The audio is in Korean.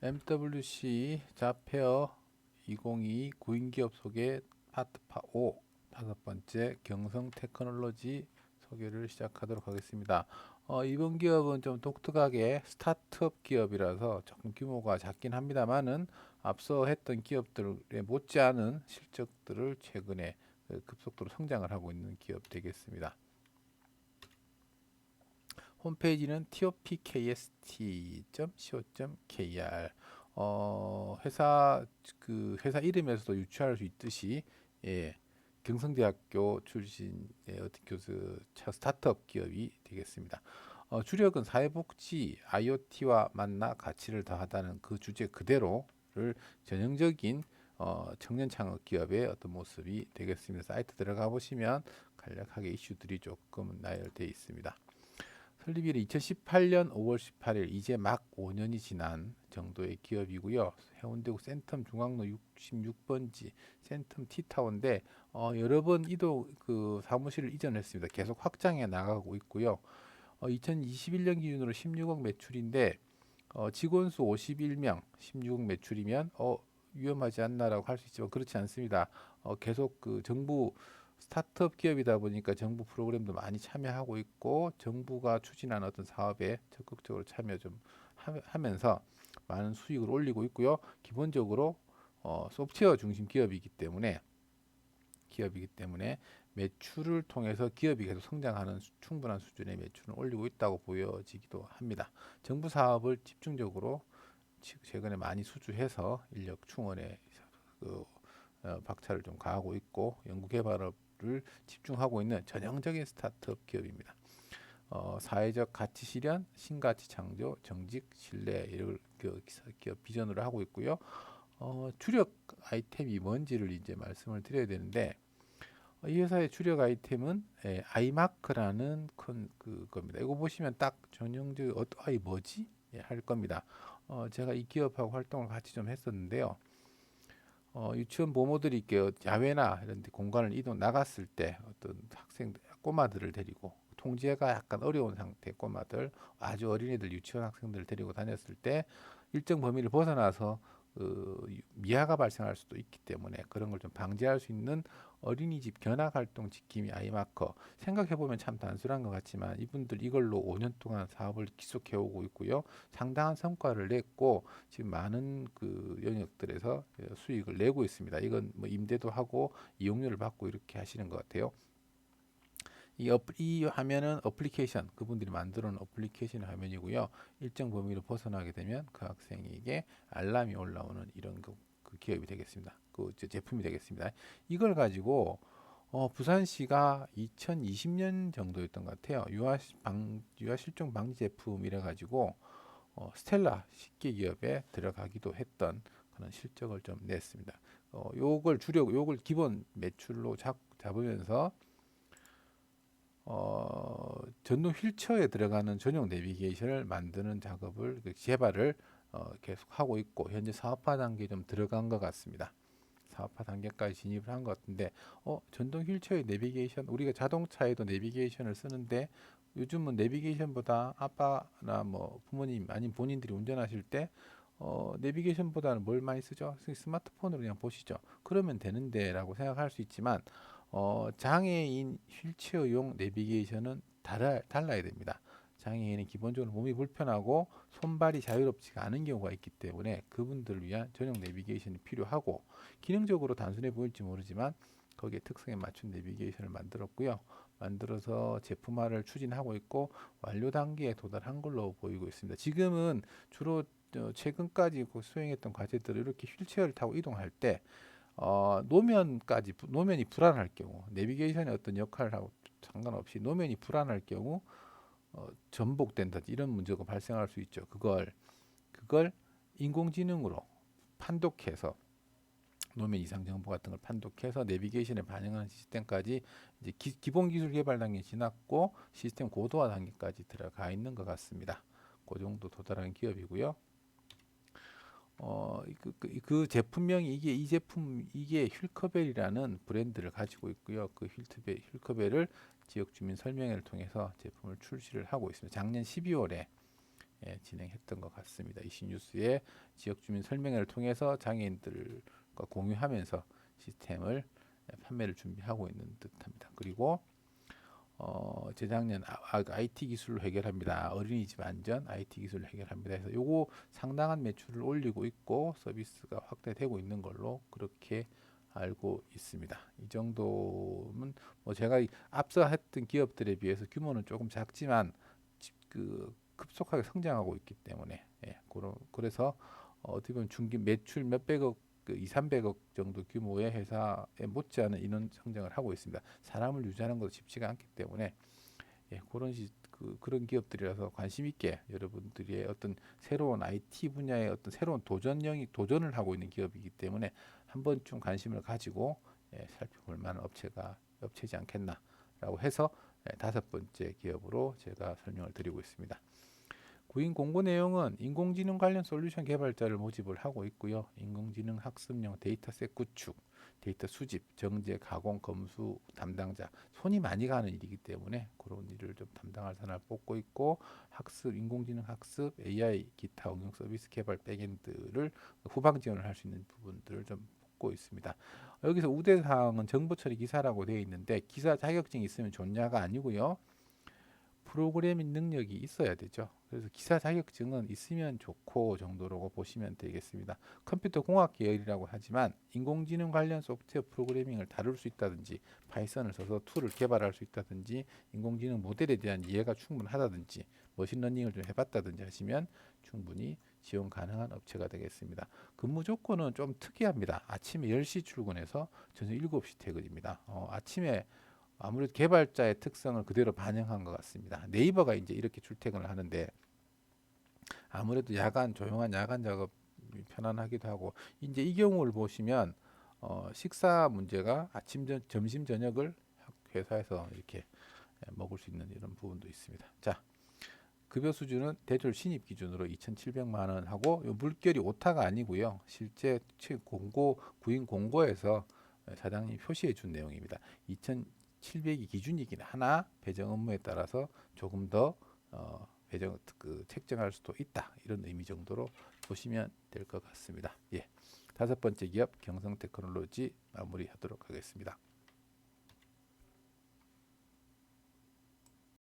MWC 자페어 2022 구인기업 소개 파트 5 다섯 번째 경성 테크놀로지 소개를 시작하도록 하겠습니다. 이번 기업은 좀 독특하게 스타트업 기업이라서 조금 규모가 작긴 합니다만은 앞서 했던 기업들에 못지않은 실적들을 최근에 급속도로 성장을 하고 있는 기업 되겠습니다. 홈페이지는 topkst.co.kr. 회사 이름에서도 유추할 수 있듯이, 예, 경성대학교 출신의 어떤 교수 스타트업 기업이 되겠습니다. 주력은 사회복지, IoT와 만나 가치를 더하다는 그 주제 그대로를 전형적인 청년 창업 기업의 어떤 모습이 되겠습니다. 사이트 들어가 보시면 간략하게 이슈들이 조금 나열되어 있습니다. 설립일이 2018년 5월 18일, 이제 막 5년이 지난 정도의 기업이고요. 해운대구 센텀 중앙로 66번지 센텀 T타워인데 여러 번 사무실을 이전했습니다. 계속 확장해 나가고 있고요. 2021년 기준으로 16억 매출인데 직원 수 51명, 16억 매출이면 위험하지 않나라고 할 수 있지만 그렇지 않습니다. 계속 그 정부 스타트업 기업이다 보니까 정부 프로그램도 많이 참여하고 있고 정부가 추진하는 어떤 사업에 적극적으로 참여 좀 하면서 많은 수익을 올리고 있고요. 기본적으로 소프트웨어 중심 기업이기 때문에 매출을 통해서 기업이 계속 성장하는 충분한 수준의 매출을 올리고 있다고 보여지기도 합니다. 정부 사업을 집중적으로 최근에 많이 수주해서 인력 충원에 그 박차를 좀 가하고 있고 연구 개발을 집중하고 있는 전형적인 스타트업 기업입니다. 사회적 가치 실현, 신가치 창조, 정직, 신뢰 이를 기업 비전으로 하고 있고요. 주력 아이템이 뭔지를 이제 말씀을 드려야 되는데 이 회사의 주력 아이템은 아이마크라는 겁니다. 이거 보시면 딱 전형적 아이 뭐지? 할 겁니다. 제가 이 기업하고 활동을 같이 좀 했었는데요. 유치원 부모들이 이렇게 야외나 이런 데 공간을 나갔을 때 어떤 꼬마들을 데리고 통제가 약간 어려운 상태 꼬마들, 아주 어린애들, 유치원 학생들을 데리고 다녔을 때 일정 범위를 벗어나서 미아가 발생할 수도 있기 때문에 그런 걸 좀 방지할 수 있는 어린이집 견학 활동 지킴이 아이마커, 생각해 보면 참 단순한 것 같지만 이분들 이걸로 5년 동안 사업을 지속해 오고 있고요. 상당한 성과를 냈고 지금 많은 그 영역들에서 수익을 내고 있습니다. 이건 뭐 임대도 하고 이용료를 받고 이렇게 하시는 것 같아요. 이 화면은 어플리케이션, 그분들이 만들어 놓은 어플리케이션 화면이고요. 일정 범위로 벗어나게 되면 그 학생에게 알람이 올라오는 이런 그 기업이 되겠습니다. 그 제품이 되겠습니다. 이걸 가지고 부산시가 2020년 정도였던 것 같아요. 유아 실종 방지 제품이라 가지고 스텔라 식기 기업에 들어가기도 했던 그런 실적을 좀 냈습니다. 요걸 기본 매출로 잡으면서 전동 휠체어에 들어가는 전용 내비게이션을 만드는 작업을 개발을 계속 하고 있고 현재 사업화 단계에 좀 들어간 것 같습니다. 사업화 단계까지 진입을 한 것 같은데 전동 휠체어의 내비게이션, 우리가 자동차에도 내비게이션을 쓰는데 요즘은 내비게이션보다 아빠나 뭐 부모님 아니면 본인들이 운전하실 때 내비게이션보다는 뭘 많이 쓰죠? 스마트폰으로 그냥 보시죠. 그러면 되는데라고 생각할 수 있지만 장애인 휠체어용 내비게이션은 달라야 됩니다. 장애인은 기본적으로 몸이 불편하고 손발이 자유롭지가 않은 경우가 있기 때문에 그분들을 위한 전용 내비게이션이 필요하고 기능적으로 단순해 보일지 모르지만 거기에 특성에 맞춘 내비게이션을 만들었고요. 만들어서 제품화를 추진하고 있고 완료 단계에 도달한 걸로 보이고 있습니다. 지금은 주로 최근까지 수행했던 과제들을 이렇게 휠체어를 타고 이동할 때 노면이 불안할 경우 내비게이션의 어떤 역할하고 상관없이 노면이 불안할 경우 전복된다든지 이런 문제가 발생할 수 있죠. 그걸 인공지능으로 판독해서 노면 이상 정보 같은 걸 판독해서 내비게이션에 반영하는 시스템까지 이제 기본 기술 개발 단계 지났고 시스템 고도화 단계까지 들어가 있는 것 같습니다. 그 정도 도달한 기업이고요. 그 제품명이 이게 휠커벨이라는 브랜드를 가지고 있고요. 그 휠커벨을 지역 주민 설명회를 통해서 제품을 출시를 하고 있습니다. 작년 12월에 진행했던 것 같습니다. 이시뉴스의 지역주민 설명회를 통해서 장애인들과 공유하면서 시스템을 판매를 준비하고 있는 듯합니다. 그리고 재작년 IT 기술로 해결합니다. 어린이집 안전 IT 기술로 해결합니다. 그래서 요거 상당한 매출을 올리고 있고 서비스가 확대되고 있는 걸로 그렇게 알고 있습니다. 이 정도면 뭐 제가 앞서 했던 기업들에 비해서 규모는 조금 작지만 급속하게 성장하고 있기 때문에 그래서 어떻게 보면 중기 매출 몇백억 2, 300억 정도 규모의 회사에 못지않은 인원 성장을 하고 있습니다. 사람을 유지하는 것도 쉽지가 않기 때문에 그런 기업들이라서 관심 있게 여러분들의 어떤 새로운 IT 분야의 어떤 새로운 도전을 하고 있는 기업이기 때문에 한번 좀 관심을 가지고 살펴볼 만한 업체지 않겠나라고 해서 5번째 기업으로 제가 설명을 드리고 있습니다. 구인 공고 내용은 인공지능 관련 솔루션 개발자를 모집을 하고 있고요. 인공지능 학습용 데이터셋 구축, 데이터 수집, 정제, 가공, 검수 담당자, 손이 많이 가는 일이기 때문에 그런 일을 좀 담당할 사람을 뽑고 있고 인공지능 학습, AI, 기타 응용 서비스 개발 백엔드를 후방 지원을 할 수 있는 부분들을 좀 뽑고 있습니다. 여기서 우대사항은 정보 처리 기사라고 되어 있는데 기사 자격증이 있으면 좋냐가 아니고요. 프로그래밍 능력이 있어야 되죠. 그래서 기사 자격증은 있으면 좋고 정도로 보시면 되겠습니다. 컴퓨터 공학 계열이라고 하지만 인공지능 관련 소프트웨어 프로그래밍을 다룰 수 있다든지 파이썬을 써서 툴을 개발할 수 있다든지 인공지능 모델에 대한 이해가 충분하다든지 머신러닝을 좀 해봤다든지 하시면 충분히 지원 가능한 업체가 되겠습니다. 근무 조건은 좀 특이합니다. 아침에 10시 출근해서 저녁 7시 퇴근입니다. 아침에 아무래도 개발자의 특성을 그대로 반영한 것 같습니다. 네이버가 이제 이렇게 출퇴근을 하는데 아무래도 조용한 야간 작업이 편안하기도 하고 이제 이 경우를 보시면 식사 문제가 점심, 저녁을 회사에서 이렇게 먹을 수 있는 이런 부분도 있습니다. 자, 급여 수준은 대졸 신입 기준으로 2,700만 원 하고 물결이 오타가 아니고요. 실제 구인 공고에서 사장님이 표시해 준 내용입니다. 2,700이 기준이긴 하나 배정 업무에 따라서 조금 더 책정할 수도 있다. 이런 의미 정도로 보시면 될 것 같습니다. 5번째 기업 경성테크놀로지 마무리하도록 하겠습니다.